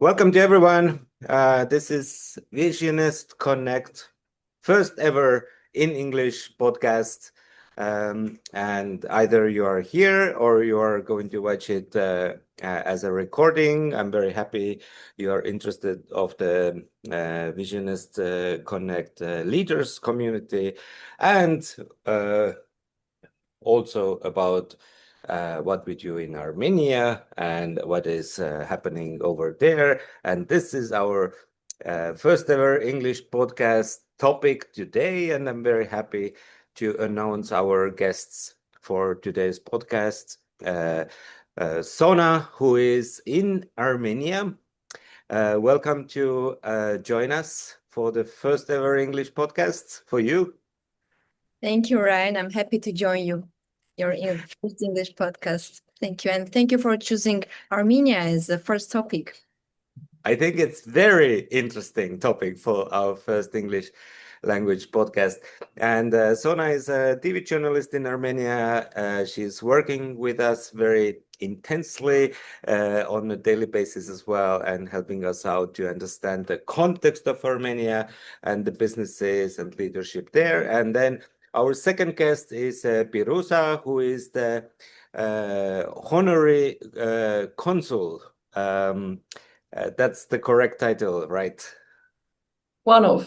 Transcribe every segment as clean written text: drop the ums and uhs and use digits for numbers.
Welcome to everyone. This is Visionest Connect, first ever in English podcast. And either you are here or you are going to watch it as a recording. I'm very happy you are interested of the Visionest Connect leaders community and also about what we do in Armenia and what is happening over there. And this is our first ever English podcast topic today. And I'm very happy to announce our guests for today's podcast. Sona, who is in Armenia. Welcome to join us for the first ever English podcast for you. Thank you, Ryan. I'm happy to join you. Your first English podcast. Thank you. And thank you for choosing Armenia as the first topic. I think it's very interesting topic for our first English language podcast. And Sona is a TV journalist in Armenia. She's working with us very intensely on a daily basis as well, and helping us out to understand the context of Armenia and the businesses and leadership there. And then our second guest is Piruza, who is the honorary consul. That's the correct title, right? But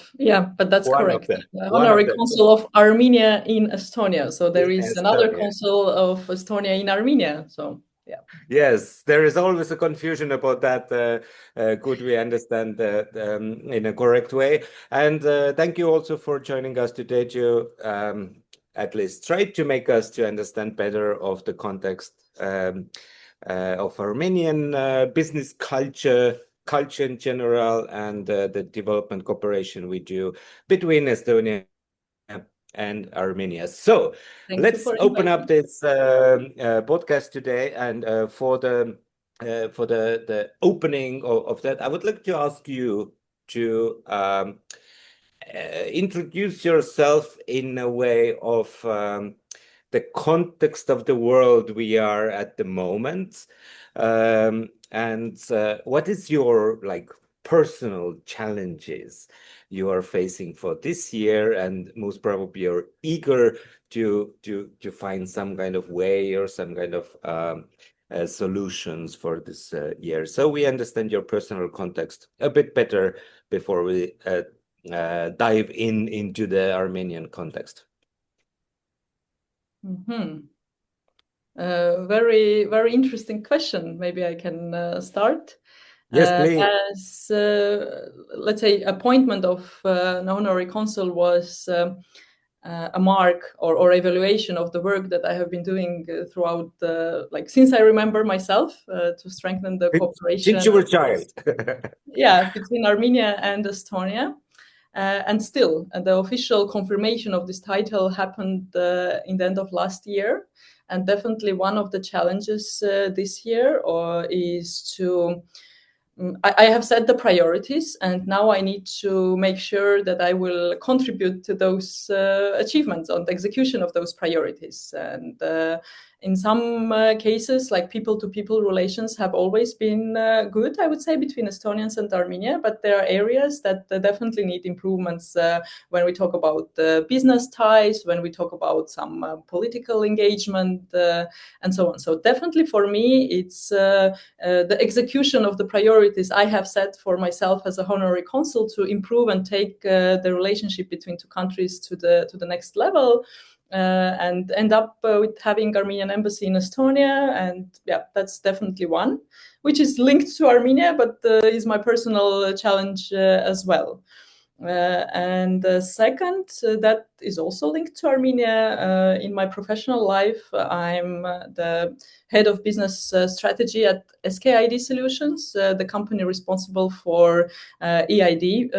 that's One correct. of them. Honorary consul of Armenia in Estonia. So there In is another Estonia. consul of Estonia in Armenia. So yeah. Yes, there is always a confusion about that. Could we understand that in a correct way? And thank you also for joining us today to at least try to make us to understand better of the context of Armenian business culture in general, and the development cooperation we do between Estonia and Armenia. So let's open up this podcast today, and for the opening of that, I would like to ask you to introduce yourself in a way of the context of the world we are at the moment, and what is your personal challenges you are facing for this year, and most probably you're eager to find some kind of way or some kind of solutions for this year, so we understand your personal context a bit better before we dive into the Armenian context. Very, very interesting question. Maybe I can start. Yes, please. As let's say, appointment of an honorary consul was a mark or evaluation of the work that I have been doing throughout since I remember myself, to strengthen the cooperation. Since you were a child. Between Armenia and Estonia. And still, the official confirmation of this title happened in the end of last year. And definitely one of the challenges this year is to I have set the priorities, and now I need to make sure that I will contribute to those achievements on the execution of those priorities. And in some cases, like people-to-people relations have always been good, I would say, between Estonians and Armenia, but there are areas that definitely need improvements when we talk about business ties, when we talk about some political engagement, and so on. So definitely for me, it's the execution of the priorities I have set for myself as a honorary consul to improve and take the relationship between two countries to the next level. And end up with having Armenian embassy in Estonia. And that's definitely one, which is linked to Armenia, but is my personal challenge as well. And second, that is also linked to Armenia. In my professional life, I'm the head of business strategy at SKID Solutions, the company responsible for EID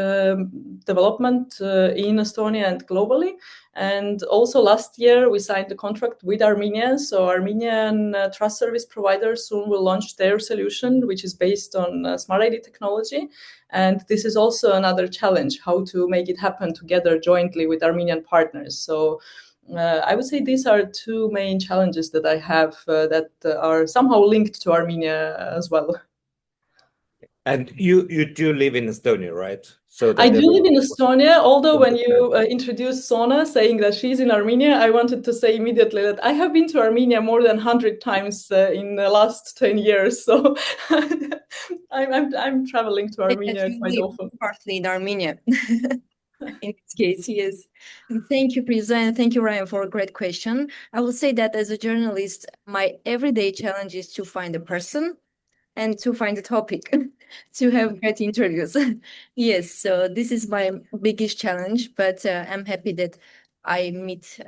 development in Estonia and globally. And also last year, we signed a contract with Armenia. So Armenian trust service providers soon will launch their solution, which is based on smart ID technology. And this is also another challenge, how to make it happen together jointly with Armenian partners. So I would say these are two main challenges that I have that are somehow linked to Armenia as well. And you do live in Estonia, right? So I that do live in Estonia, although when you introduced Sona saying that she's in Armenia, I wanted to say immediately that I have been to Armenia more than 100 times in the last 10 years. So I'm traveling to Armenia You quite live often. partly in Armenia. In this case, yes. And thank you, Piruza, and thank you, Ryan, for a great question. I will say that as a journalist, my everyday challenge is to find a person and to find a topic to have great interviews. Yes, so this is my biggest challenge, but I'm happy that I meet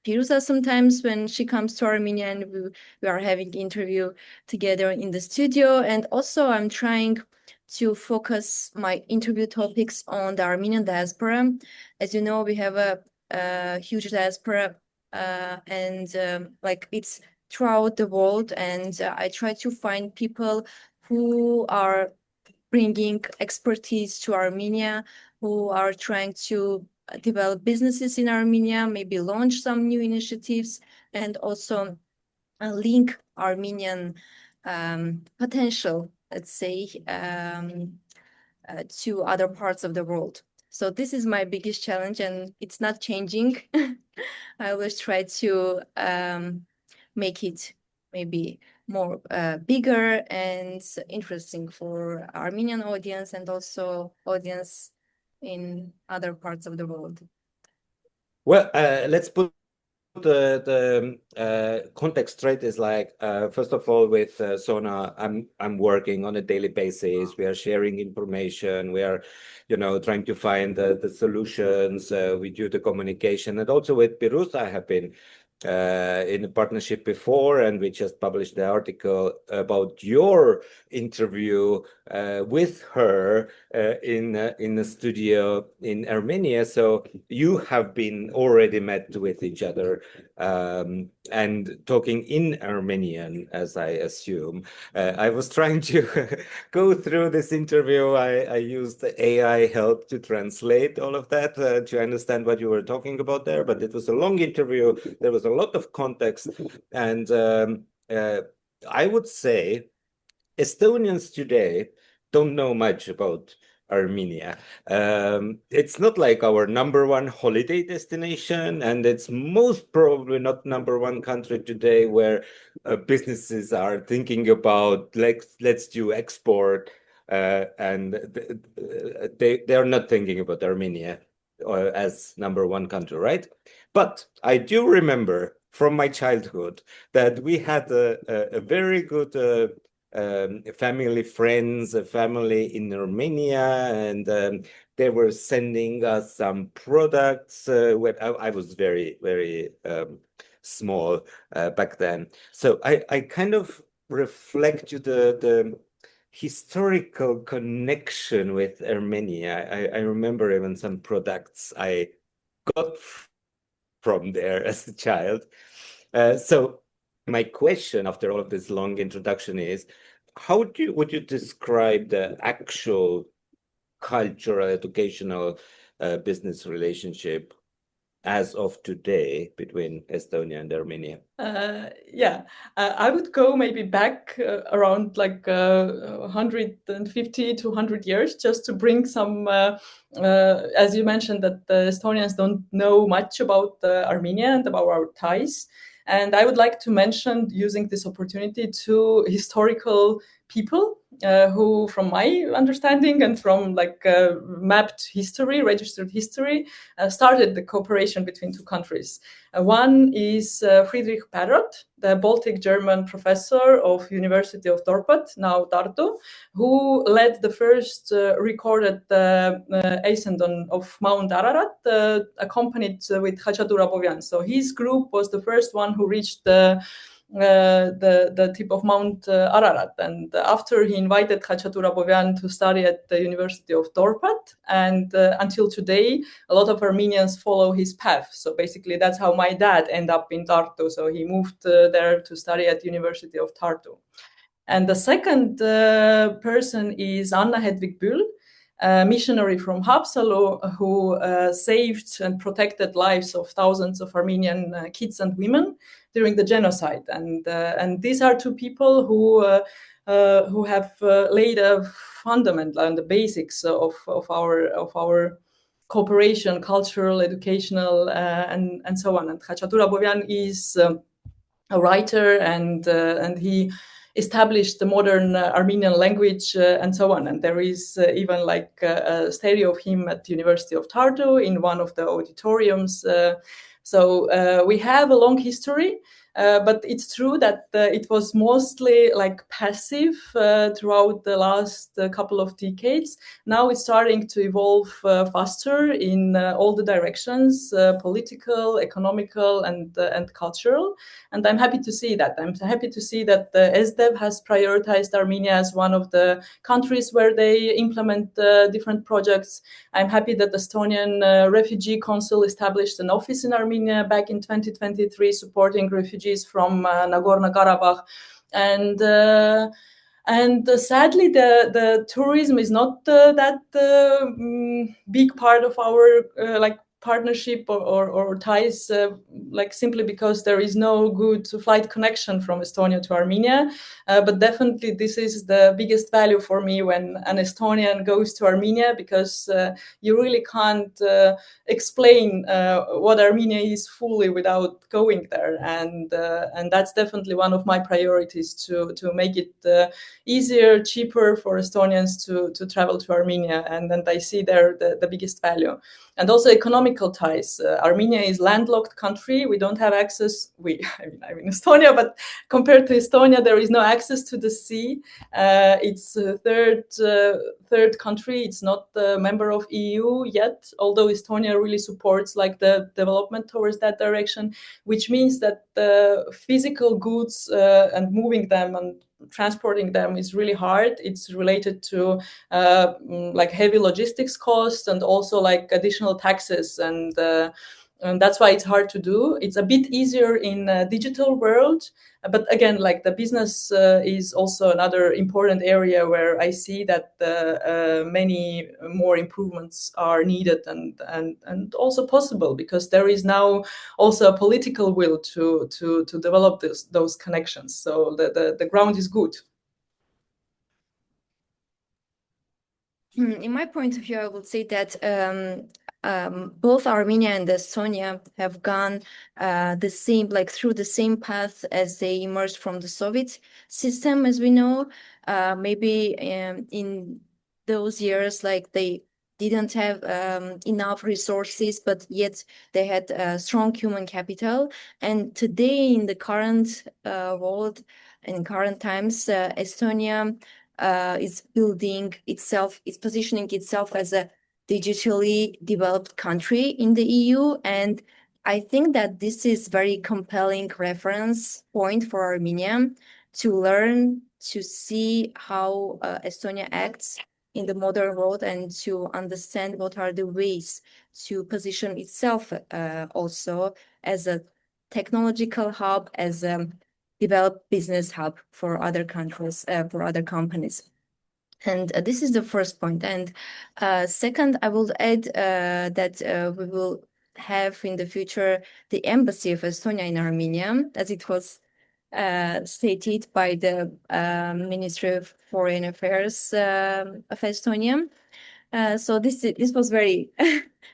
Piruza sometimes when she comes to Armenia, and we are having interview together in the studio. And also I'm trying to focus my interview topics on the Armenian diaspora. As you know, we have a huge diaspora, and like it's throughout the world, and I try to find people who are bringing expertise to Armenia, who are trying to develop businesses in Armenia, maybe launch some new initiatives, and also link Armenian potential, let's say, to other parts of the world. So this is my biggest challenge, and it's not changing. I always try to make it maybe more bigger and interesting for Armenian audience and also audience in other parts of the world. Well, let's put the context straight. Is like first of all, with Sona, I'm working on a daily basis. We are sharing information. We are, trying to find the solutions. We do the communication, and also with Piruza, I have been in a partnership before, and we just published the article about your interview with her in the studio in Armenia. So you have been already met with each other and talking in Armenian, as I assume. I was trying to go through this interview. I used AI help to translate all of that to understand what you were talking about there, but it was a long interview. There was a lot of context, and I would say Estonians today don't know much about Armenia. It's not like our #1 holiday destination, and it's most probably not #1 country today where businesses are thinking about let's do export, and they're not thinking about Armenia as #1 country, right? But I do remember from my childhood that we had a very good family friends, a family in Armenia, and they were sending us some products when I was very, very small back then. So I kind of reflect to the historical connection with Armenia. I remember even some products I got from there as a child. So my question after all of this long introduction is, how would you describe the actual cultural, educational, business relationship as of today between Estonia and Armenia? I would go maybe back around like 150 to 100 years just to bring some, as you mentioned, that the Estonians don't know much about Armenia and about our ties. And I would like to mention, using this opportunity, two historical people who, from my understanding and from mapped history, registered history, started the cooperation between two countries. One is Friedrich Parrot, the Baltic German professor of University of Dorpat, now Tartu, who led the first recorded ascent of Mount Ararat, accompanied with Khachatur Abovyan. So his group was the first one who reached the tip of Mount Ararat, and after he invited Khachatur Abovyan to study at the University of Dorpat, and until today a lot of Armenians follow his path. So basically that's how my dad ended up in Tartu. So he moved there to study at the University of Tartu. And the second person is Anna Hedvig Bühl, a missionary from Haapsalu who saved and protected lives of thousands of Armenian kids and women during the genocide. And these are two people who have laid a fundamental and the basics of our cooperation, cultural, educational, and so on. And Khachatur Abovyan is a writer, and he established the modern Armenian language and so on. And there is even like a stereo of him at the University of Tartu in one of the auditoriums. So we have a long history. But it's true that it was mostly like passive throughout the last couple of decades. Now it's starting to evolve faster in all the directions, political, economical, and cultural. And I'm happy to see that. I'm happy to see that the SDEV has prioritized Armenia as one of the countries where they implement different projects. I'm happy that the Estonian refugee consul established an office in Armenia back in 2023, supporting refugees from Nagorno-Karabakh. And sadly, the tourism is not that big part of our like partnership or ties, like simply because there is no good flight connection from Estonia to Armenia. But definitely this is the biggest value for me when an Estonian goes to Armenia, because you really can't explain what Armenia is fully without going there. And that's definitely one of my priorities, to make it easier, cheaper for Estonians to travel to Armenia. And I see there the biggest value. And also economical ties. Armenia is landlocked country. We don't have access. I mean Estonia, but compared to Estonia, there is no access to the sea. It's a third country. It's not a member of EU yet, although Estonia really supports like the development towards that direction, which means that the physical goods and moving them and transporting them is really hard. It's related to like heavy logistics costs and also like additional taxes, and that's why it's hard to do. It's a bit easier in a digital world, but again, like the business is also another important area where I see that many more improvements are needed and also possible, because there is now also a political will to develop those connections. So the ground is good. In my point of view, I would say that both Armenia and Estonia have gone through the same path as they emerged from the Soviet system, as we know. Maybe in those years, like they didn't have enough resources, but yet they had strong human capital. And today, in the current world, in current times, Estonia is building itself, it's positioning itself as a digitally developed country in the EU. And I think that this is very compelling reference point for Armenia to learn, to see how Estonia acts in the modern world, and to understand what are the ways to position itself also as a technological hub, as a developed business hub for other countries, for other companies. And this is the first point. And second, I will add that we will have in the future the embassy of Estonia in Armenia, as it was stated by the Ministry of Foreign Affairs of Estonia. So this was very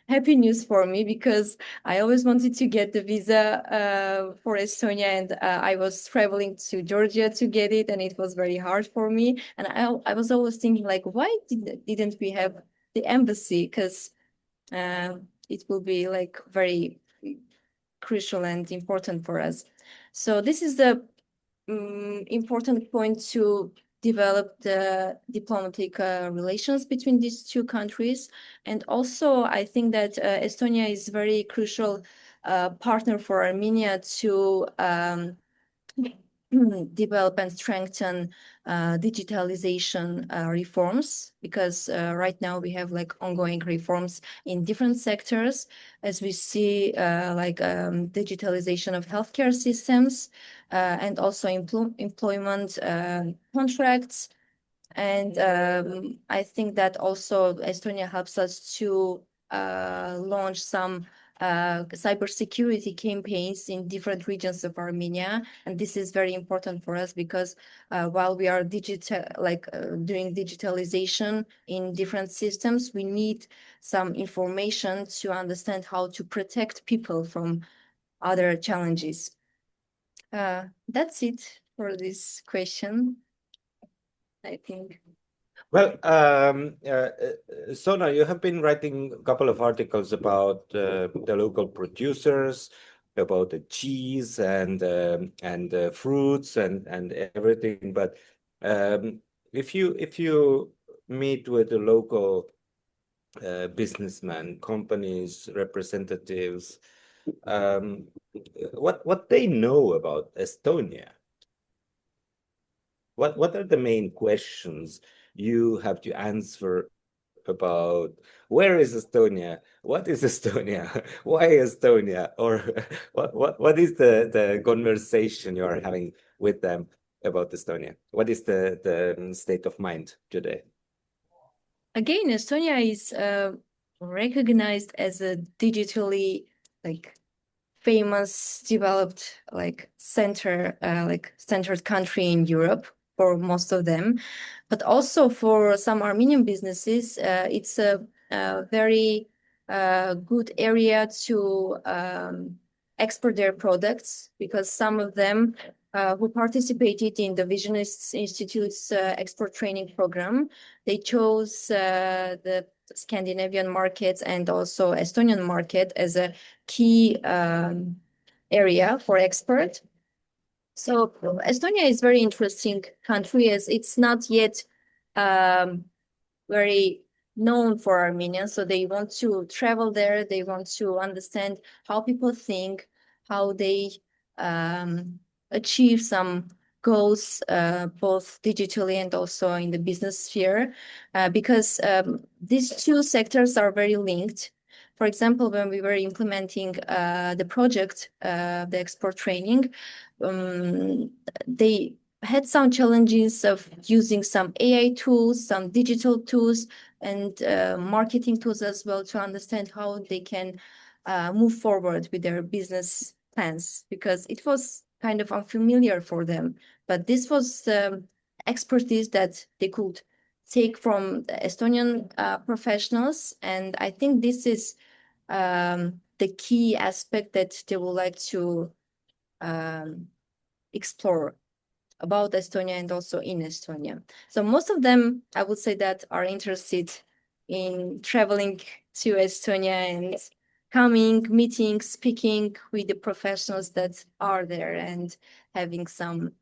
happy news for me, because I always wanted to get the visa for Estonia, and I was traveling to Georgia to get it, and it was very hard for me. And I was always thinking, like, why didn't we have the embassy? Because it will be like very crucial and important for us. So this is the important point, to develop the diplomatic relations between these two countries. And also, I think that Estonia is very crucial partner for Armenia to develop and strengthen digitalization reforms, because right now we have like ongoing reforms in different sectors, as we see digitalization of healthcare systems and also employment contracts. And I think that also Estonia helps us to launch some cybersecurity campaigns in different regions of Armenia, and this is very important for us because while we are doing digitalization in different systems, we need some information to understand how to protect people from other challenges. That's it for this question, I think. Well, Sona, you have been writing a couple of articles about the local producers, about the cheese and fruits and everything. But if you meet with the local businessmen, companies, representatives, what they know about Estonia? What are the main questions you have to answer about where is Estonia? What is Estonia? Why Estonia? Or what is the conversation you are having with them about Estonia? What is the state of mind today? Again, Estonia is recognized as a digitally famous, developed centered country in Europe for most of them, but also for some Armenian businesses, it's a very good area to export their products, because some of them who participated in the Visionest Institute's export training program, they chose the Scandinavian markets and also Estonian market as a key area for export. So Estonia is very interesting country, as it's not yet very known for Armenians. So they want to travel there. They want to understand how people think, how they achieve some goals, both digitally and also in the business sphere, because these two sectors are very linked. For example, when we were implementing the project, the export training, they had some challenges of using some AI tools, some digital tools, and marketing tools as well, to understand how they can move forward with their business plans, because it was kind of unfamiliar for them. But this was expertise that they could take from the Estonian professionals, and I think this is the key aspect that they would like to explore about Estonia and also in Estonia. So most of them, I would say, that are interested in traveling to Estonia and coming, meeting, speaking with the professionals that are there and having some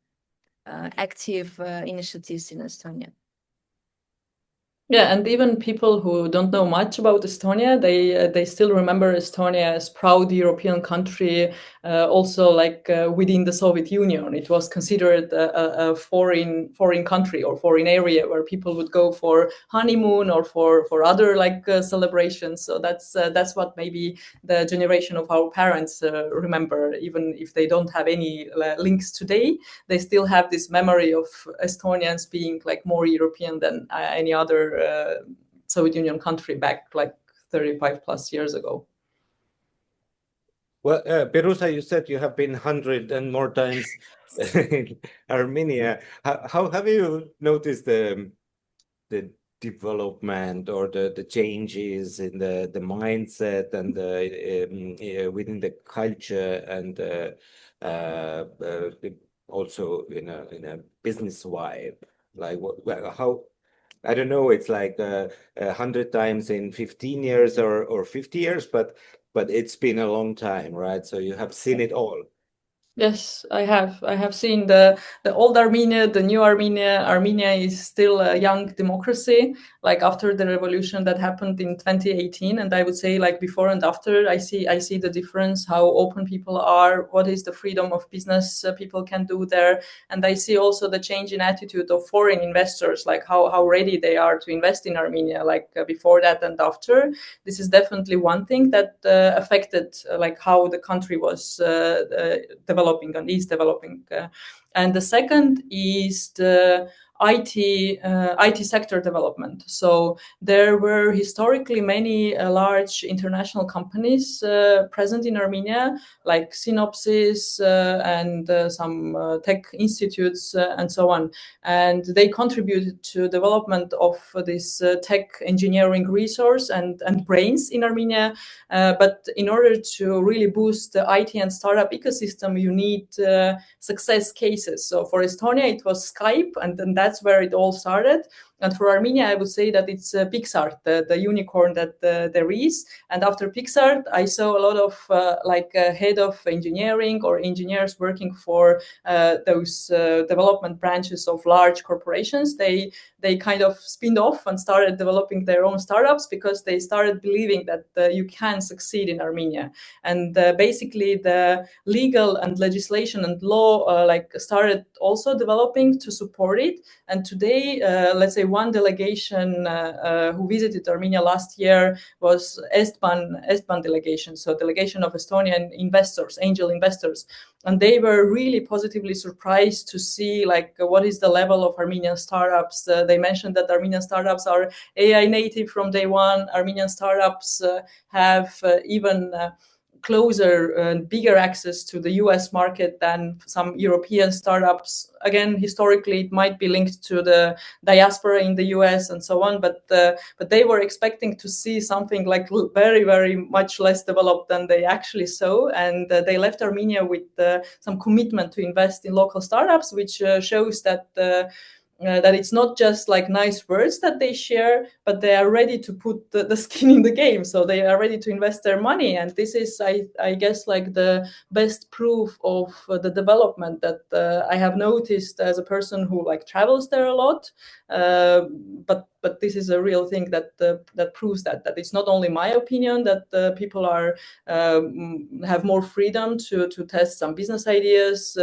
active initiatives in Estonia. Yeah, and even people who don't know much about Estonia, they still remember Estonia as proud European country. Also, within the Soviet Union, it was considered a foreign country or foreign area where people would go for honeymoon or for other celebrations. So that's what maybe the generation of our parents remember, even if they don't have any links today. They still have this memory of Estonians being more European than any other Soviet Union country back 35 plus years ago. Well, Piruza, you said you have been 100 and more times in Armenia. How have you noticed the development or the changes in the mindset and within the culture, and also in a business vibe? How? I don't know, it's 100 times in 15 years or 50 years, but it's been a long time, right? So you have seen it all. Yes, I have. I have seen the old Armenia, the new Armenia. Armenia is still a young democracy, after the revolution that happened in 2018. And I would say before and after, I see the difference, how open people are, what is the freedom of business people can do there. And I see also the change in attitude of foreign investors, how ready they are to invest in Armenia, before that and after. This is definitely one thing that affected how the country was developing and is developing. And the second is the IT sector development. So there were historically many large international companies present in Armenia, like Synopsys and some tech institutes and so on. And they contributed to development of this tech engineering resource and brains in Armenia. But in order to really boost the IT and startup ecosystem, you need success cases. So for Estonia, it was Skype, and then that's where it all started. And for Armenia, I would say that it's Pixar, the unicorn that there is. And after Pixar, I saw a lot of head of engineering or engineers working for those development branches of large corporations. They kind of spinned off and started developing their own startups because they started believing that you can succeed in Armenia. And basically, the legal and legislation and law started also developing to support it. And today, let's say one delegation who visited Armenia last year was Estban delegation, so delegation of Estonian investors, angel investors. And they were really positively surprised to see what is the level of Armenian startups. They mentioned that Armenian startups are AI native from day one. Armenian startups have even closer and bigger access to the US market than some European startups. Again, historically, it might be linked to the diaspora in the US and so on, but they were expecting to see something like very, very much less developed than they actually saw. And they left Armenia with some commitment to invest in local startups, which shows that that it's not just like nice words that they share, but they are ready to put the skin in the game. So they are ready to invest their money. And this is, I guess, like the best proof of the development that I have noticed as a person who travels there a lot. But this is a real thing that proves that it's not only my opinion that people are have more freedom to test some business ideas.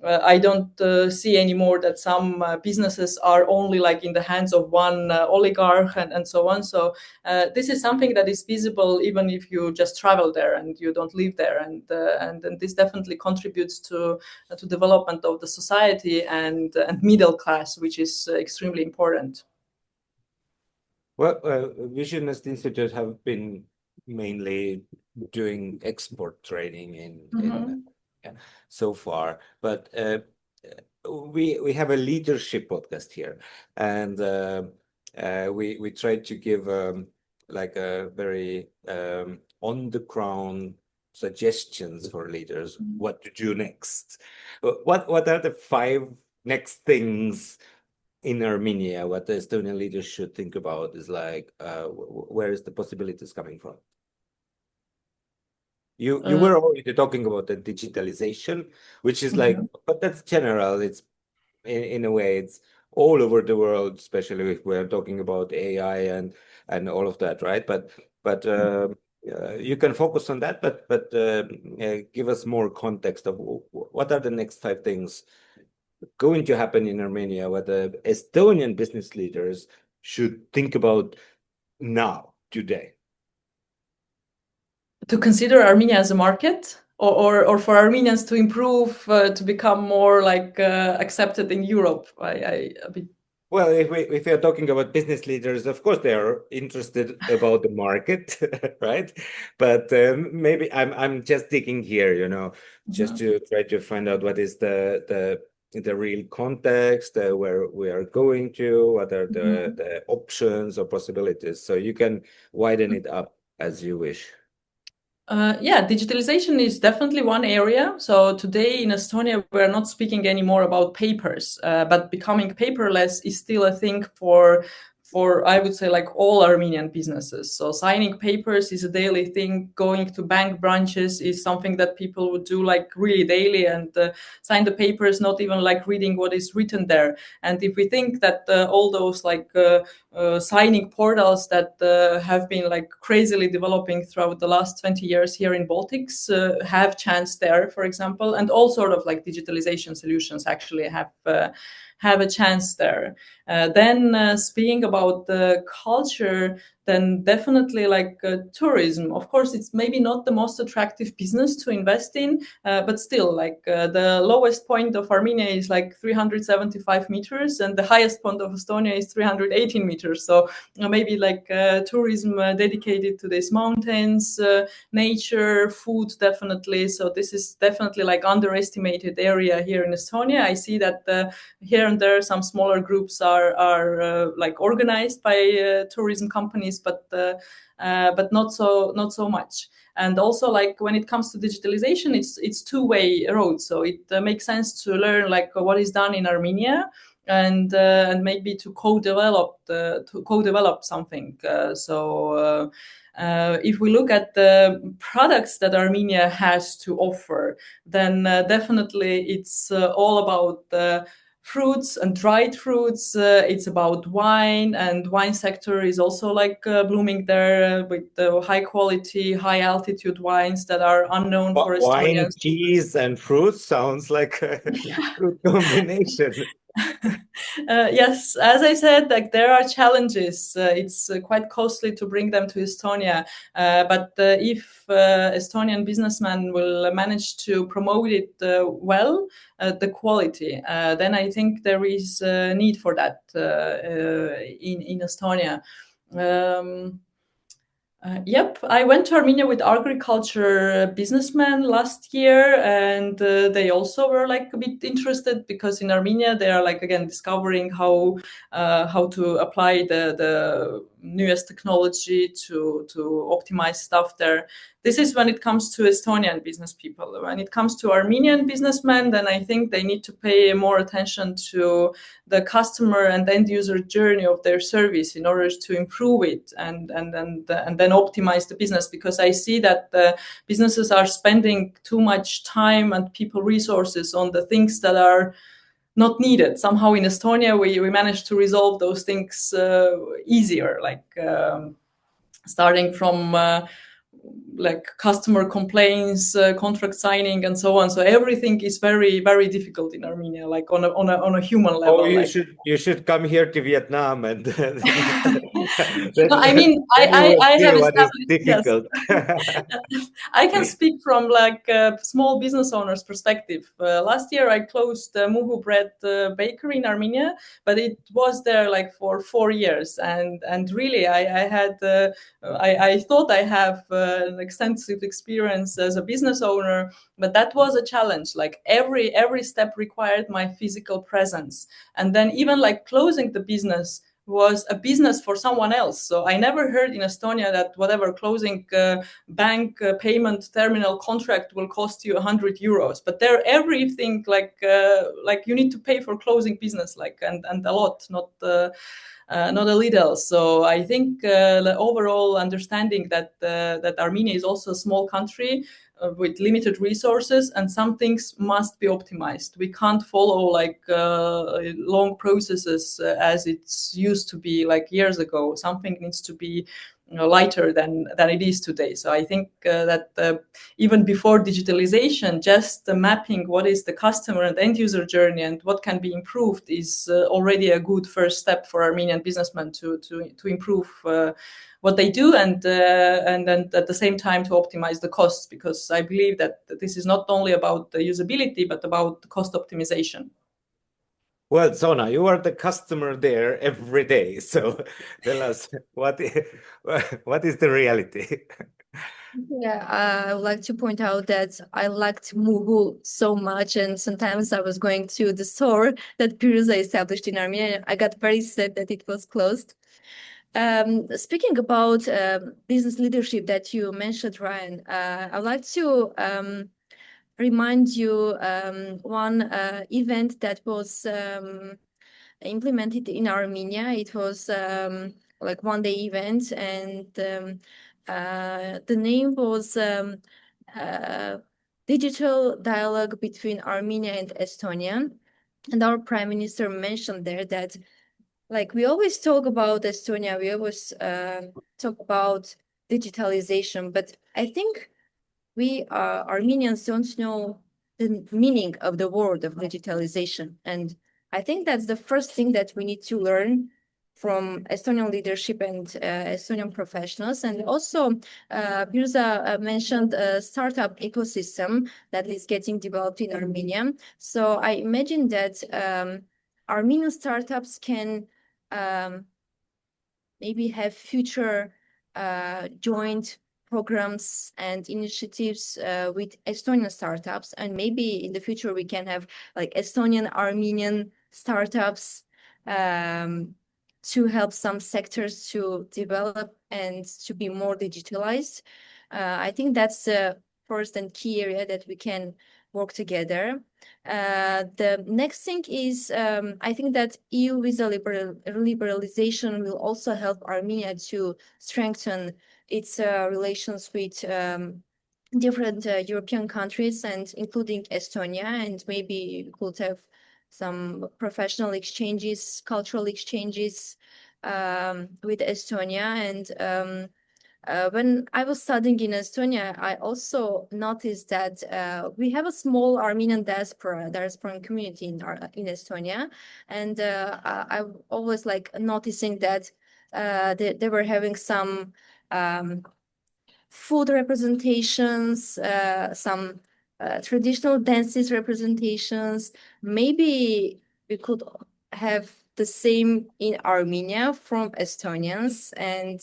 I don't see anymore that some businesses are only in the hands of one oligarch and so on. So this is something that is visible even if you just travel there and you don't live there. And this definitely contributes to development of the society and middle class, which is extremely important. Well, Visionest Institute have been mainly doing export training in so far, but we have a leadership podcast here, and we try to give a very on the ground suggestions for leaders what to do next. What are the 5 next things in Armenia? What the Estonian leaders should think about is where is the possibilities coming from? You were already talking about the digitalization, which is but that's general. It's in a way, it's all over the world, especially if we're talking about AI and all of that, right? But you can focus on that, but give us more context of what are the next 5 things going to happen in Armenia, what the Estonian business leaders should think about now, today. To consider Armenia as a market, or for Armenians to improve, to become more accepted in Europe. Well, if we are talking about business leaders, of course they are interested about the market, right? But maybe I'm just digging here, just to try to find out what is the real context, where we are going to, what are the options or possibilities. So you can widen it up as you wish. Digitalization is definitely one area. So today in Estonia, we're not speaking anymore about papers, but becoming paperless is still a thing for I would say all Armenian businesses. So signing papers is a daily thing. Going to bank branches is something that people would do really daily, and sign the papers, not even reading what is written there. And if we think that all those signing portals that have been crazily developing throughout the last 20 years here in Baltics have chance there, for example, and all sort of digitalization solutions actually have a chance there. Then speaking about the culture, then definitely like tourism. Of course, it's maybe not the most attractive business to invest in, but still, like the lowest point of Armenia is like 375 meters, and the highest point of Estonia is 318 meters. So maybe like tourism dedicated to these mountains, nature, food, definitely. So this is definitely like underestimated area here in Estonia. I see that here and there some smaller groups are like organized by tourism companies, but not so much. And also, like when it comes to digitalization, it's two-way road. So it makes sense to learn like what is done in Armenia, and maybe to co-develop something. If we look at the products that Armenia has to offer, then definitely it's all about fruits and dried fruits. It's about wine, and wine sector is also like blooming there with the high quality, high altitude wines that are unknown for Wine, Estonians. cheese, and fruit sounds like a good combination. Yes, as I said, like there are challenges. It's quite costly to bring them to Estonia, but if Estonian businessmen will manage to promote it well, the quality, then I think there is a need for that in Estonia. Yep, I went to Armenia with agriculture businessmen last year, and they also were like a bit interested because in Armenia they are like again discovering how to apply the newest technology to optimize stuff there. This is when it comes to Estonian business people. When it comes to Armenian businessmen, then I think they need to pay more attention to the customer and end user journey of their service in order to improve it and then optimize the business, because I see that the businesses are spending too much time and people resources on the things that are not needed. Somehow in Estonia we managed to resolve those things easier, like starting from like customer complaints, contract signing, and so on. So everything is very, very difficult in Armenia, like on a human level. Oh, you like. should come here to Vietnam and No, I mean, I have established. difficult. Yes. I can speak from like a small business owner's perspective. Last year, I closed Muhu Bread bakery in Armenia, but it was there like for 4 years, and really, I thought I have an extensive experience as a business owner, but that was a challenge. Like every step required my physical presence, and then even like closing the business was a business for someone else. So I never heard in Estonia that whatever closing bank payment terminal contract will cost you 100 euros. But there, everything like you need to pay for closing business, like and a lot, not a little. So I think the overall understanding that Armenia is also a small country with limited resources, and some things must be optimized. We can't follow like long processes as it's used to be like years ago. Something needs to be lighter than it is today. So I think that even before digitalization, just mapping what is the customer and end user journey and what can be improved is already a good first step for Armenian businessmen to improve what they do, and then at the same time to optimize the costs, because I believe that this is not only about the usability but about cost optimization. Well, Sona, you are the customer there every day, so tell us what is the reality? Yeah, I would like to point out that I liked Muhu so much, and sometimes I was going to the store that Piruza established in Armenia. I got very sad that it was closed. Speaking about business leadership that you mentioned, Ryan, I'd like to remind you one event that was implemented in Armenia. It was like one-day event, and the name was Digital Dialogue between Armenia and Estonia. And our Prime Minister mentioned there that, like, we always talk about Estonia, we always talk about digitalization, but I think we Armenians don't know the meaning of the word of digitalization. And I think that's the first thing that we need to learn from Estonian leadership and Estonian professionals. And also, Piruza mentioned a startup ecosystem that is getting developed in Armenia. So I imagine that Armenian startups can maybe have future joint programs and initiatives with Estonian startups, and maybe in the future we can have like Estonian Armenian startups to help some sectors to develop and to be more digitalized. I think that's the first and key area that we can work together. The next thing is, I think that EU visa liberalization will also help Armenia to strengthen its relations with different European countries, and including Estonia, and maybe we could have some professional exchanges, cultural exchanges with Estonia. And when I was studying in Estonia, I also noticed that we have a small Armenian diaspora community in Estonia, and I always like noticing that they were having some food representations, some traditional dances representations. Maybe we could have the same in Armenia from Estonians, and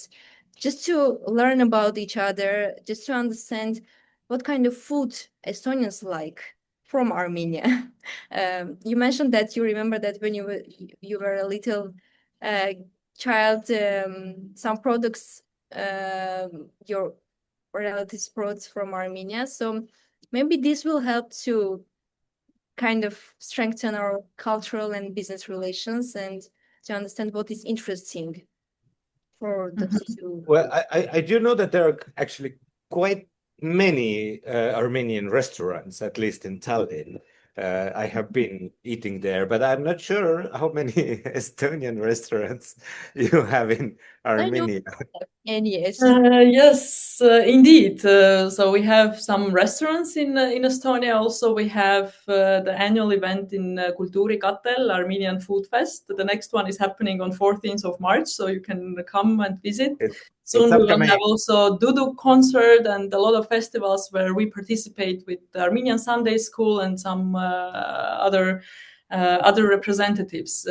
just to learn about each other, just to understand what kind of food Estonians like from Armenia. You mentioned that you remember that when you were a little child, some products your relatives brought from Armenia. So maybe this will help to kind of strengthen our cultural and business relations, and to understand what is interesting for the two. Well, I do know that there are actually quite many Armenian restaurants, at least in Tallinn. I have been eating there, but I'm not sure how many Estonian restaurants you have in Armenia. Yes, indeed. So we have some restaurants in Estonia. Also, we have the annual event in Kultuuri Katel, Armenian Food Fest. The next one is happening on 14th of March, so you can come and visit. Soon we will have also Duduk concert and a lot of festivals where we participate with the Armenian Sunday School and some other representatives.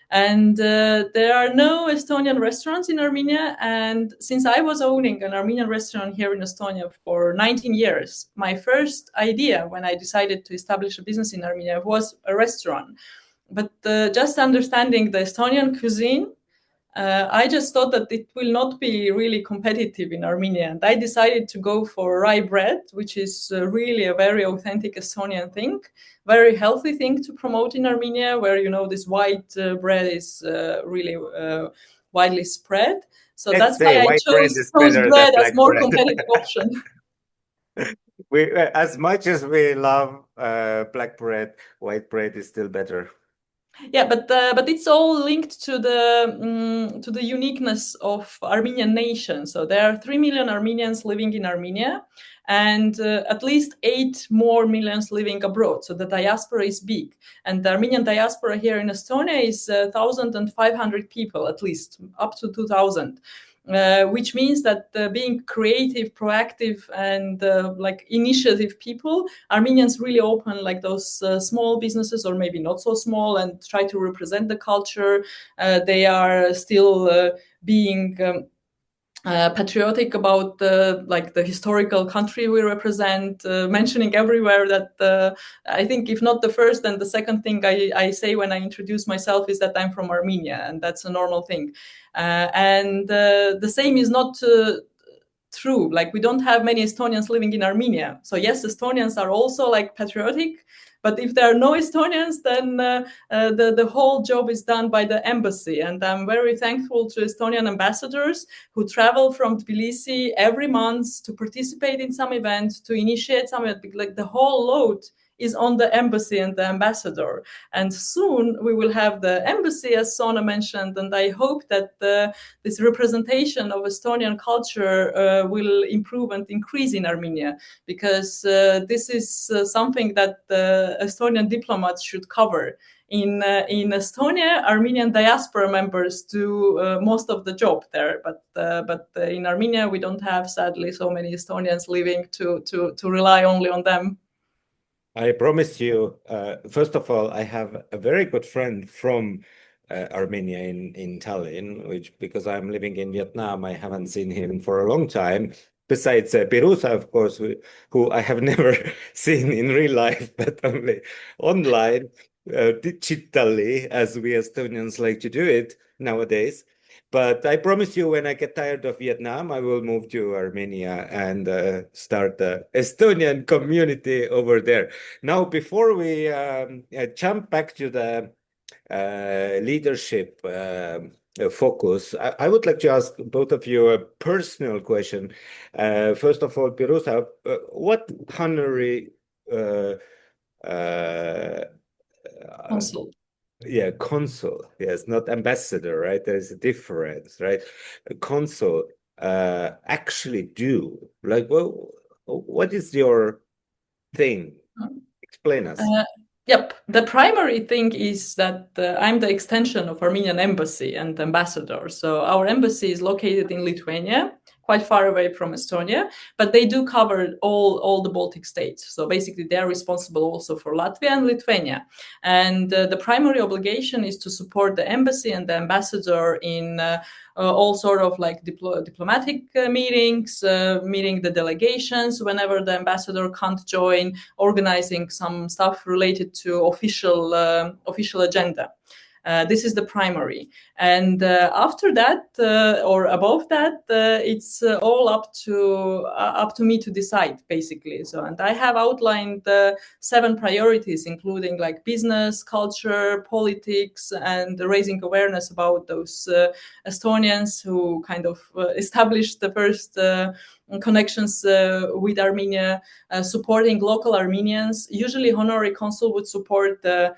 And there are no Estonian restaurants in Armenia. And since I was owning an Armenian restaurant here in Estonia for 19 years, my first idea when I decided to establish a business in Armenia was a restaurant. But just understanding the Estonian cuisine, I just thought that it will not be really competitive in Armenia. And I decided to go for rye bread, which is really a very authentic Estonian thing, very healthy thing to promote in Armenia, where, you know, this white bread is really widely spread. So that's why I chose bread as more competitive option. As much as we love black bread, white bread is still better. Yeah, but it's all linked to the uniqueness of Armenian nation. So there are 3 million Armenians living in Armenia, and at least 8 more millions living abroad. So the diaspora is big, and the Armenian diaspora here in Estonia is 1,500 people, at least up to 2,000. Which means that being creative, proactive, and like initiative people, Armenians really open like those small businesses, or maybe not so small, and try to represent the culture. They are still being patriotic about the historical country we represent, mentioning everywhere that I think if not the first, then the second thing I say when I introduce myself is that I'm from Armenia, and that's a normal thing. And the same is not true. Like, we don't have many Estonians living in Armenia. So yes, Estonians are also like patriotic, but if there are no Estonians, then the whole job is done by the embassy. And I'm very thankful to Estonian ambassadors who travel from Tbilisi every month to participate in some event, to initiate some, like the whole load is on the embassy and the ambassador. And soon we will have the embassy, as Sona mentioned, and I hope that this representation of Estonian culture will improve and increase in Armenia, because this is something that Estonian diplomats should cover. In Estonia, Armenian diaspora members do most of the job there, but in Armenia we don't have, sadly, so many Estonians living to rely only on them. I promise you, first of all, I have a very good friend from Armenia in Tallinn, which, because I'm living in Vietnam, I haven't seen him for a long time. Besides Piruza, of course, who I have never seen in real life, but only online, digitally, as we Estonians like to do it nowadays. But I promise you, when I get tired of Vietnam, I will move to Armenia and start the Estonian community over there. Now, before we jump back to the leadership focus, I would like to ask both of you a personal question. First of all, Piruza, what honorary Consul. Yeah, consul. Yes, not ambassador, right? There's a difference, right? A consul actually do. Like, well, what is your thing? Explain us. Yep. The primary thing is that I'm the extension of Armenian embassy and ambassador. So our embassy is located in Lithuania, quite far away from Estonia, but they do cover all the Baltic states. So basically they are responsible also for Latvia and Lithuania. And the primary obligation is to support the embassy and the ambassador in all sort of like diplomatic meetings, meeting the delegations whenever the ambassador can't join, organizing some stuff related to official agenda. This is the primary, and after that or above that, it's all up to me to decide, basically. So, and I have outlined 7 priorities, including like business, culture, politics, and raising awareness about those Estonians who kind of established the first connections with Armenia, supporting local Armenians. Usually honorary consul would support the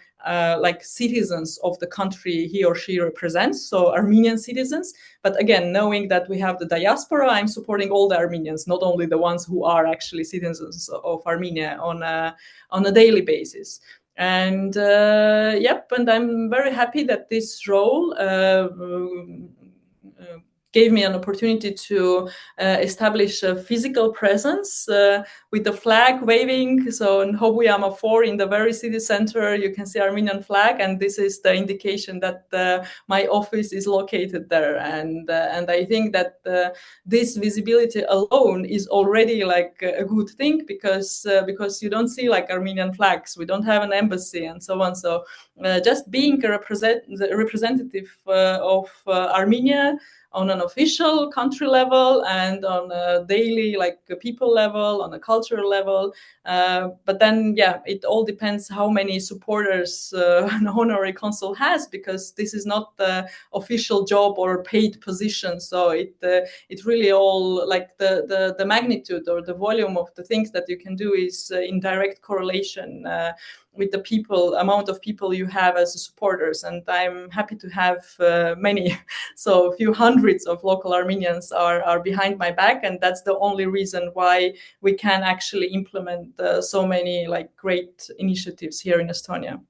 like citizens of the country he or she represents, so Armenian citizens. But again, knowing that we have the diaspora, I'm supporting all the Armenians, not only the ones who are actually citizens of Armenia on a daily basis. And yep, and I'm very happy that this role gave me an opportunity to establish a physical presence with the flag waving. So in Hobuyama 4, in the very city center, you can see Armenian flag, and this is the indication that my office is located there. And I think that this visibility alone is already like a good thing, because you don't see like Armenian flags, we don't have an embassy, and so on. So just being a representative of Armenia on an official country level and on a daily like people level, on a cultural level. But then, yeah, it all depends how many supporters an honorary consul has, because this is not the official job or paid position. So it really all like the magnitude or the volume of the things that you can do is in direct correlation with the amount of people you have as supporters. And I'm happy to have many, so a few hundreds of local Armenians are behind my back, and that's the only reason why we can actually implement so many like great initiatives here in Estonia.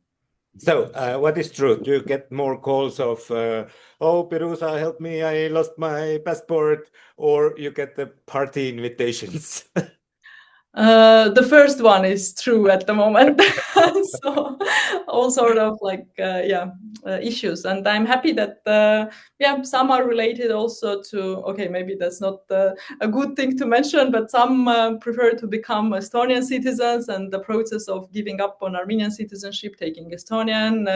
So, what is true? Do you get more calls of, oh, Piruza, help me, I lost my passport, or you get the party invitations? The first one is true at the moment. So all sort of like issues, and I'm happy that some are related also to, okay, maybe that's not a good thing to mention, but some prefer to become Estonian citizens, and the process of giving up on Armenian citizenship, taking Estonian,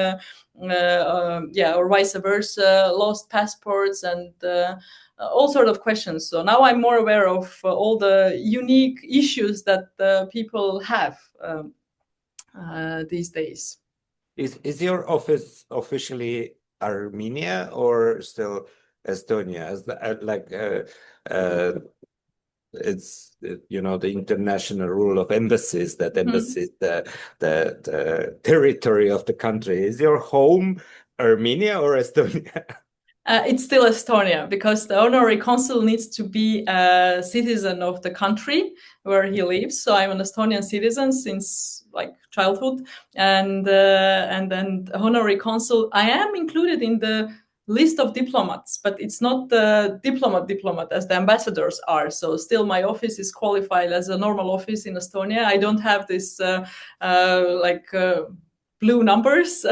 or vice versa, lost passports, and all sort of questions. So now I'm more aware of all the unique issues that people have these days. Is your office officially Armenia or still Estonia? As it's you know, the international rule of embassies, that embassy, the territory of the country. Is your home Armenia or Estonia? It's still Estonia, because the honorary consul needs to be a citizen of the country where he lives. So I'm an Estonian citizen since like childhood, and then the honorary consul. I am included in the list of diplomats, but it's not the diplomat as the ambassadors are. So still, my office is qualified as a normal office in Estonia. I don't have this blue numbers,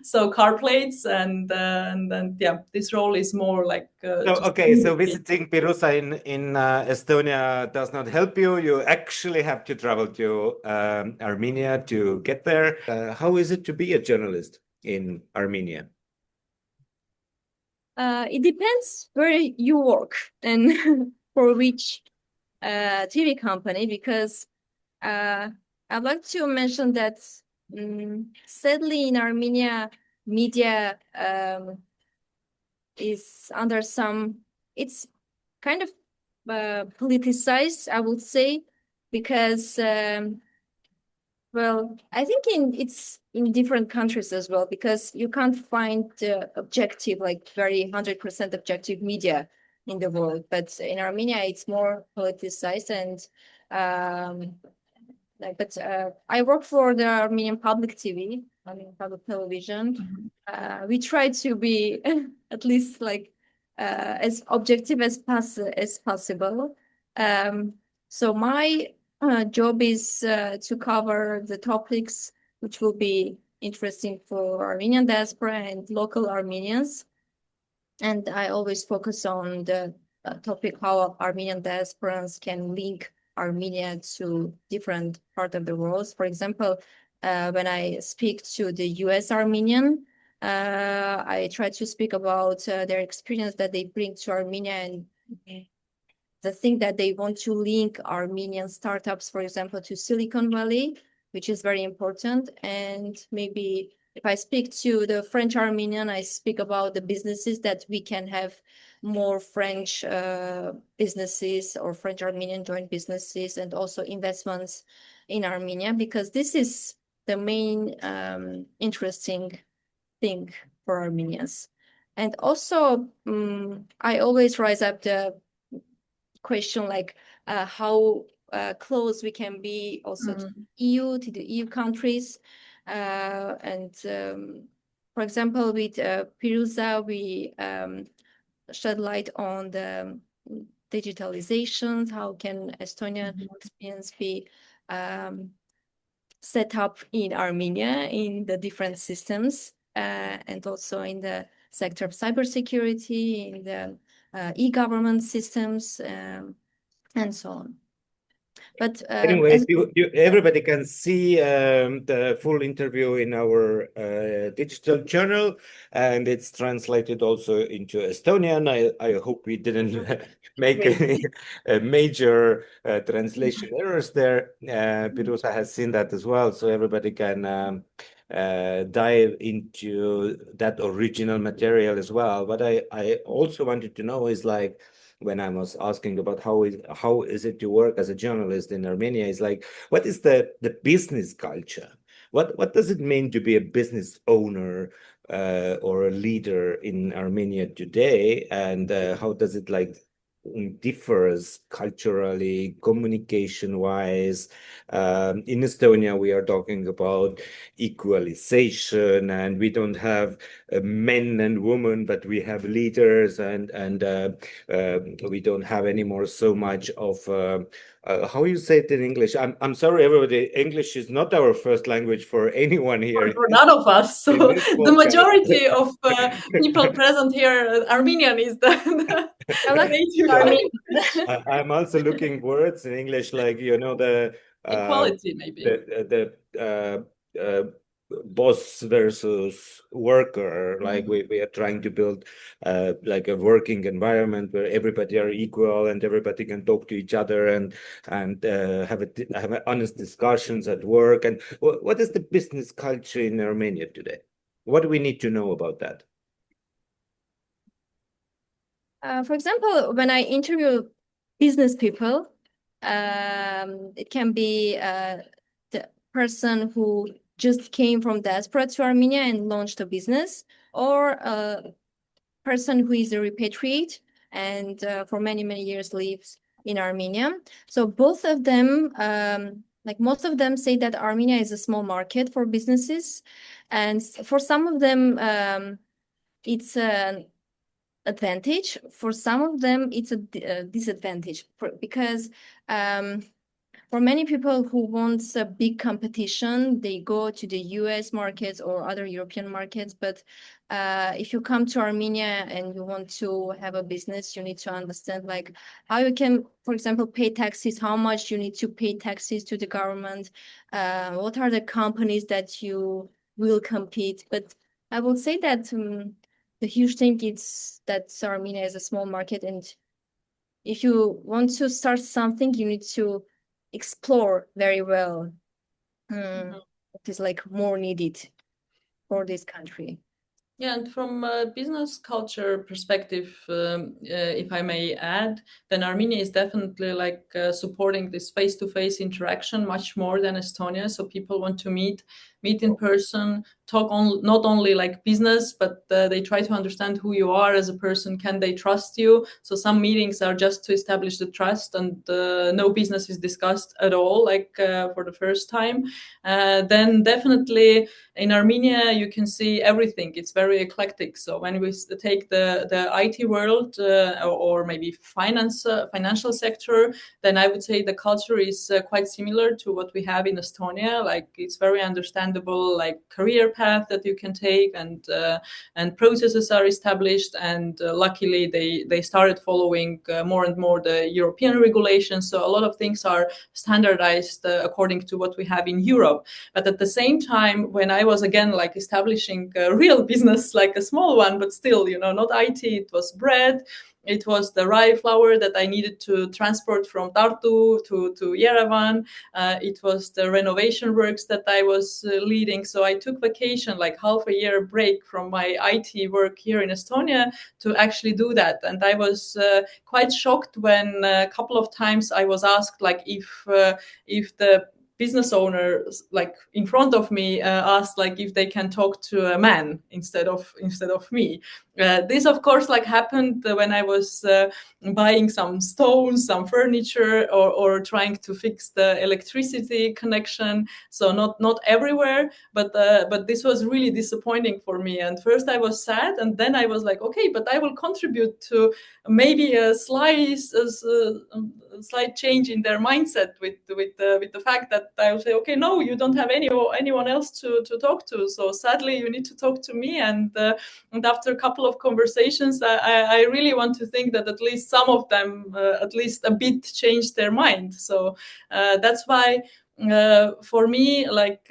so car plates, and then yeah, this role is more like. So visiting Piruza in Estonia does not help you. You actually have to travel to Armenia to get there. How is it to be a journalist in Armenia? It depends where you work and for which TV company, because I'd like to mention that sadly in Armenia, media is under it's kind of politicized, I would say, because well, I think it's in different countries as well, because you can't find objective, like very 100% objective media in the world. But in Armenia, it's more politicized, and I work for the Armenian public TV, Armenian public television. We try to be at least like as objective as possible. So my job is to cover the topics which will be interesting for Armenian diaspora and local Armenians. And I always focus on the topic how Armenian diasporans can link Armenia to different parts of the world. For example, when I speak to the US Armenian, I try to speak about their experience that they bring to Armenia, and the thing that they want to link Armenian startups, for example, to Silicon Valley, which is very important. And maybe if I speak to the French Armenian, I speak about the businesses that we can have more French businesses or French Armenian joint businesses, and also investments in Armenia, because this is the main interesting thing for Armenians. And also, I always rise up the question like how close we can be also to the EU countries. And for example, with Piruza, we shed light on the digitalization, how can Estonian experience be set up in Armenia in the different systems, and also in the sector of cybersecurity, in the e-government systems, and so on. But anyways, everybody can see the full interview in our digital journal, and it's translated also into Estonian. I hope we didn't make any major translation errors there. Piruza has seen that as well, so everybody can dive into that original material as well. But I also wanted to know is like, when I was asking about how is it to work as a journalist in Armenia, is like, what is the business culture? What does it mean to be a business owner or a leader in Armenia today, and how does it like differs culturally, communication-wise? In Estonia, we are talking about equalization, and we don't have men and women, but we have leaders, and we don't have anymore so much of how you say it in English. I'm sorry, everybody. English is not our first language for anyone here. For none of us. So the majority of people present here, Armenian is the native. I'm also looking words in English, like, you know, the equality, maybe the boss versus worker. Like we are trying to build like a working environment where everybody are equal and everybody can talk to each other and have honest discussions at work. And what is the business culture in Armenia today? What do we need to know about that? For example, when I interview business people, It can be the person who just came from diaspora to Armenia and launched a business, or a person who is a repatriate and for many, many years lives in Armenia. So both of them, like most of them say that Armenia is a small market for businesses. And for some of them, it's an advantage. For some of them, it's a disadvantage because for many people who want a big competition, they go to the US markets or other European markets. But if you come to Armenia and you want to have a business, you need to understand like how you can, for example, pay taxes, how much you need to pay taxes to the government, what are the companies that you will compete. But I will say that the huge thing is that Armenia is a small market, and if you want to start something, you need to explore very well what is like more needed for this country. Yeah, and from a business culture perspective, if I may add, then Armenia is definitely like supporting this face-to-face interaction much more than Estonia. So people want to meet in person, talk on not only like business, but they try to understand who you are as a person. Can they trust you? So some meetings are just to establish the trust, and no business is discussed at all, like for the first time. Then definitely in Armenia, you can see everything. It's very eclectic. So when we take the IT world or maybe financial sector, then I would say the culture is quite similar to what we have in Estonia. Like it's very understandable, like career path that you can take, and processes are established. And luckily, they started following more and more the European regulations. So a lot of things are standardized according to what we have in Europe. But at the same time, when I was again like establishing a real business, like a small one, but still, not IT, it was bread. It was the rye flour that I needed to transport from Tartu to Yerevan. It was the renovation works that I was leading. So I took vacation, like half a year break from my IT work here in Estonia to actually do that. And I was quite shocked when a couple of times I was asked, like, if the business owner like in front of me asked like if they can talk to a man instead of me. This of course like happened when I was buying some stones, some furniture, or trying to fix the electricity connection. So not everywhere, but this was really disappointing for me. And first I was sad, and then I was like, okay, but I will contribute to maybe a slight change in their mindset with the fact that I will say, okay, no, you don't have anyone else to talk to. So sadly, you need to talk to me. And after a couple of conversations, I really want to think that at least some of them, at least a bit, changed their mind. So that's why for me, like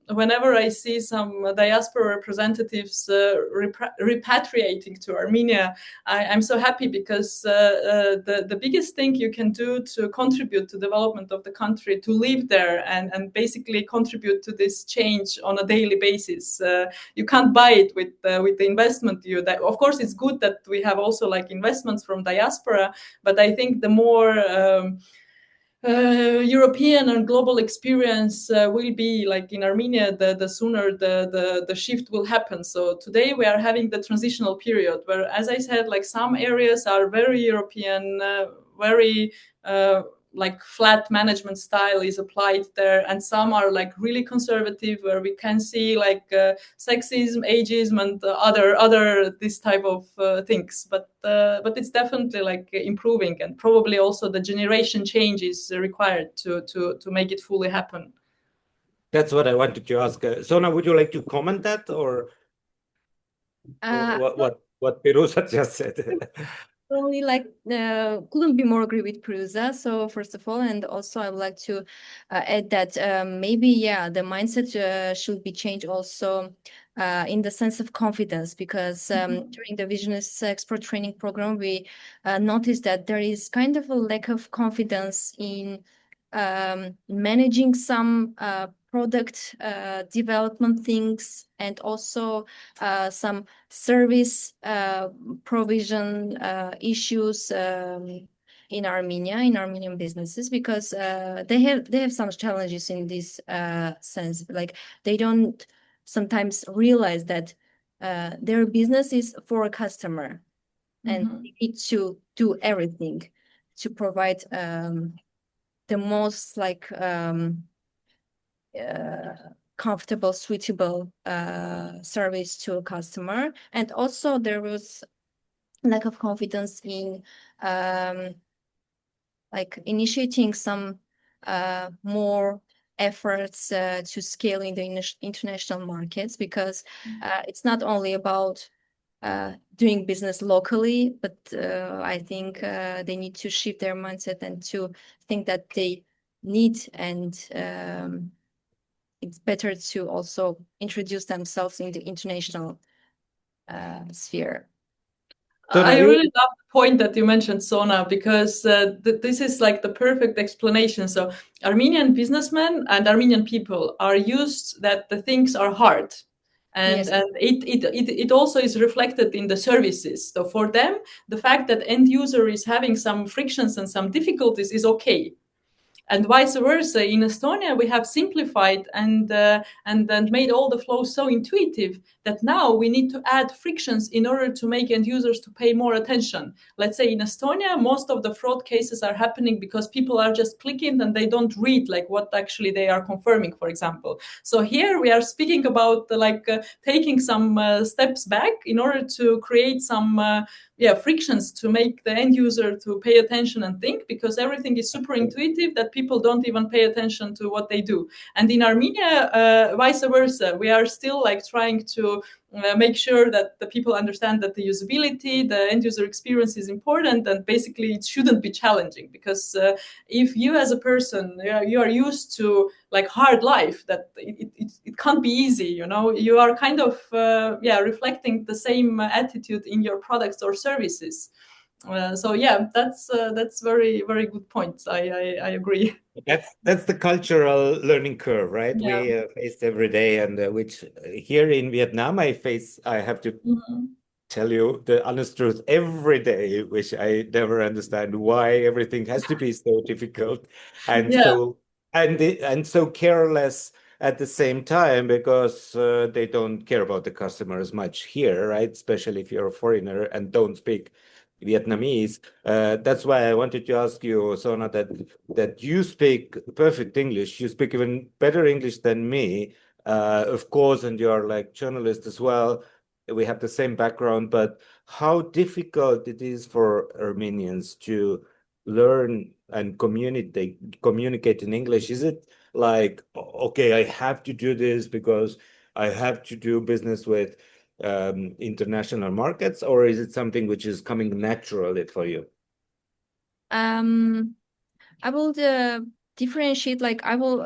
whenever I see some diaspora representatives repatriating to Armenia, I'm so happy, because the biggest thing you can do to contribute to development of the country, to live there and basically contribute to this change on a daily basis. You can't buy it with the investment. Of course, it's good that we have also like investments from diaspora, but I think the more European and global experience will be like in Armenia, the sooner the shift will happen. So today we are having the transitional period where, as I said, like some areas are very European, very like flat management style is applied there, and some are like really conservative, where we can see like sexism, ageism, and other this type of things. But it's definitely like improving, and probably also the generation change is required to make it fully happen. That's what I wanted to ask. Sona, would you like to comment that, or what Piruza just said? Only like couldn't be more agree with Piruza. So first of all, and also I would like to add that maybe the mindset should be changed also in the sense of confidence, because during the Visionest expert training program, we noticed that there is kind of a lack of confidence in managing some product development things, and also some service provision issues in Armenia, in Armenian businesses, because they have some challenges in this sense. Like they don't sometimes realize that their business is for a customer, and they need to do everything to provide the most comfortable, suitable service to a customer. And also there was lack of confidence in initiating some more efforts to scale in the international markets, because it's not only about doing business locally, but I think they need to shift their mindset and to think that they need, and it's better to also introduce themselves in the international sphere. I really love the point that you mentioned, Sona, because this is like the perfect explanation. So Armenian businessmen and Armenian people are used that the things are hard. And, Yes. and it also is reflected in the services. So for them, the fact that end user is having some frictions and some difficulties is okay. And vice versa, in Estonia, we have simplified and made all the flows so intuitive that now we need to add frictions in order to make end users to pay more attention. Let's say in Estonia, most of the fraud cases are happening because people are just clicking and they don't read like what actually they are confirming, for example. So here we are speaking about taking some steps back in order to create some frictions to make the end user to pay attention and think, because everything is super intuitive that people don't even pay attention to what they do. And in Armenia, vice versa, we are still like trying to make sure that the people understand that the usability, the end user experience is important, and basically it shouldn't be challenging, because if you as a person, you are used to like hard life, that it can't be easy, you know, you are kind of reflecting the same attitude in your products or services. So yeah, that's very, very good point. I agree. That's the cultural learning curve, right? Yeah. We face every day, and which here in Vietnam I have to tell you the honest truth every day, which I never understand why everything has to be so difficult and so careless at the same time, because they don't care about the customer as much here, right? Especially if you're a foreigner and don't speak Vietnamese. That's why I wanted to ask you, Sona, that you speak perfect English. You speak even better English than me, of course, and you're like journalist as well. We have the same background, but how difficult it is for Armenians to learn and communicate in English. Is it like, okay, I have to do this because I have to do business with international markets, or is it something which is coming naturally for you? I will differentiate, like I will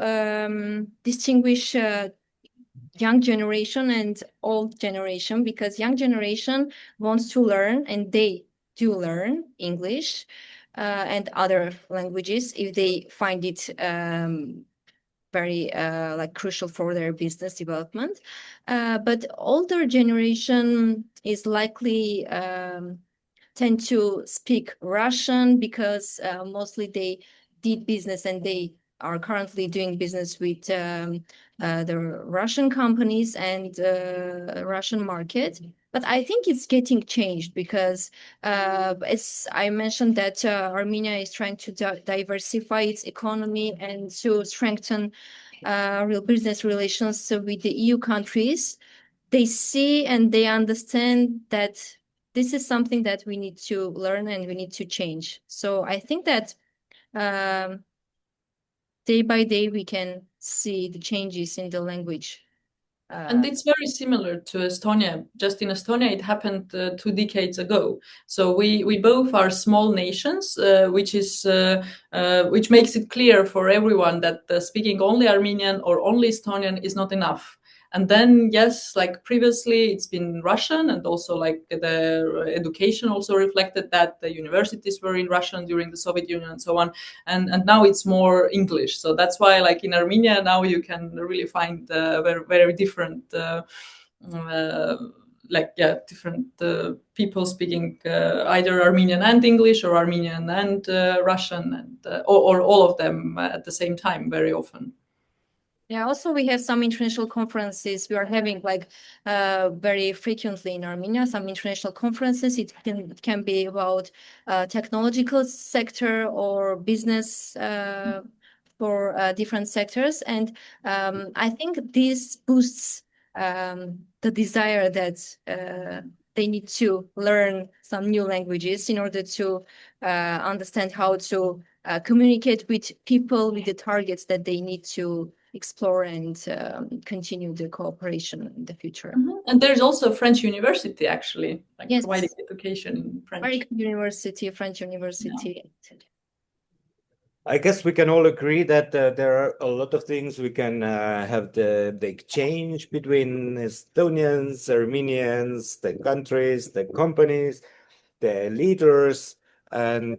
distinguish young generation and old generation, because young generation wants to learn, and they do learn English and other languages if they find it very crucial for their business development. But older generation is likely tend to speak Russian, because mostly they did business and they are currently doing business with the Russian companies and Russian market. But I think it's getting changed, because as I mentioned that Armenia is trying to diversify its economy and to strengthen real business relations with the EU countries. They see and they understand that this is something that we need to learn and we need to change. So I think that day by day we can see the changes in the language. And it's very similar to Estonia. Just in Estonia, it happened 2 decades ago. So we both are small nations, which makes it clear for everyone that speaking only Armenian or only Estonian is not enough. And then, yes, like previously, it's been Russian, and also like the education also reflected that the universities were in Russian during the Soviet Union and so on. And now it's more English. So that's why, like in Armenia, now you can really find very, very different different people speaking either Armenian and English or Armenian and Russian, and or all of them at the same time very often. Yeah, also we have some international conferences we are having very frequently in Armenia, some international conferences. It can be about technological sector or business for different sectors. And I think this boosts the desire that they need to learn some new languages in order to understand how to communicate with people with the targets that they need to explore and continue the cooperation in the future. Mm-hmm. And there's also a French university, actually, yes, providing education in French. French university. Yeah. I guess we can all agree that there are a lot of things we can have the exchange between Estonians, Armenians, the countries, the companies, the leaders, and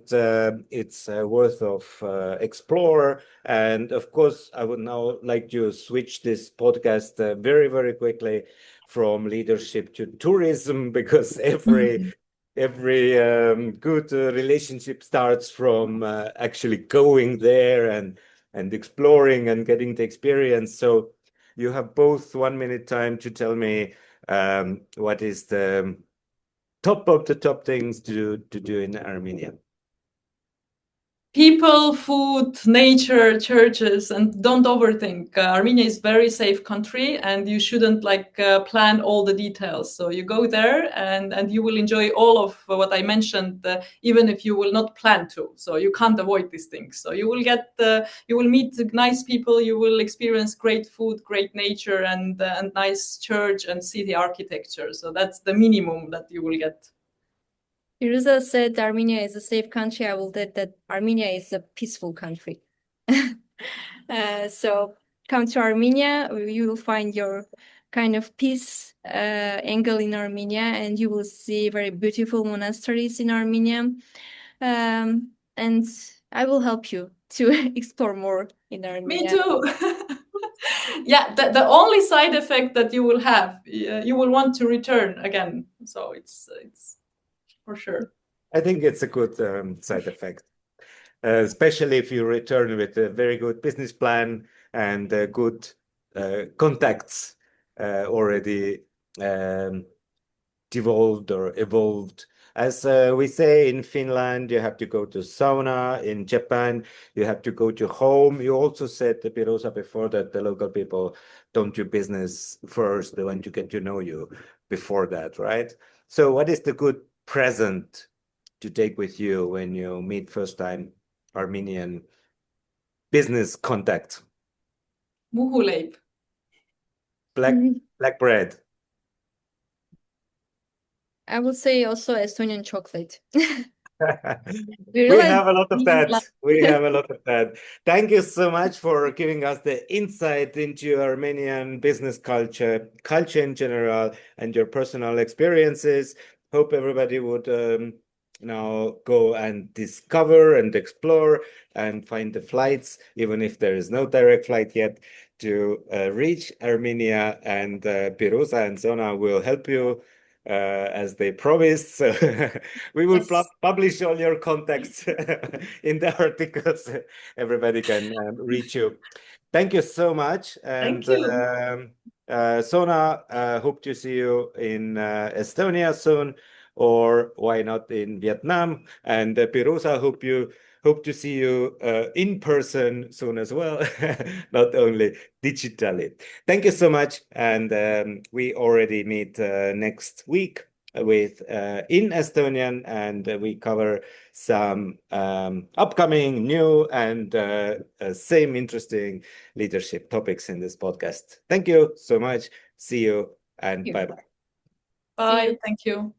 it's worth of explore. And of course, I would now like to switch this podcast very, very quickly from leadership to tourism, because every good relationship starts from actually going there and exploring and getting the experience. So you have both 1 minute time to tell me what is the top of the top things to do in Armenia. People, food, nature, churches, and don't overthink. Armenia is a very safe country, and you shouldn't plan all the details. So you go there, and you will enjoy all of what I mentioned, even if you will not plan to. So you can't avoid these things. So you will meet nice people, you will experience great food, great nature, and nice church and city architecture. So that's the minimum that you will get. Piruza said Armenia is a safe country. I will add that Armenia is a peaceful country. So come to Armenia, you will find your kind of peace angle in Armenia, and you will see very beautiful monasteries in Armenia. And I will help you to explore more in Armenia. Me too. Yeah, the only side effect that you will have, you will want to return again. So it's for sure. I think it's a good side effect, especially if you return with a very good business plan and good contacts already devolved or evolved. As we say in Finland, you have to go to sauna. In Japan, you have to go to home. You also said, Piruza, before that the local people don't do business first. They want to get to know you before that, right? So what is the good present to take with you when you meet first time Armenian business contact? Muhuleib. Black bread. I would say also Estonian chocolate. We have a lot of that. We have a lot of that. Thank you so much for giving us the insight into Armenian business culture in general, and your personal experiences. Hope everybody would now go and discover and explore and find the flights, even if there is no direct flight yet, to reach Armenia. And Piruza and Sona will help you as they promised. So we will publish all your contacts in the articles. Everybody can reach you. Thank you so much. And thank you. Sona, hope to see you in Estonia soon, or why not in Vietnam. And Piruza, hope to see you in person soon as well, not only digitally. Thank you so much. And we already meet next week with in Estonian, and we cover some upcoming new and same interesting leadership topics in this podcast. Thank you so much. See you, and bye-bye. Bye. Thank you.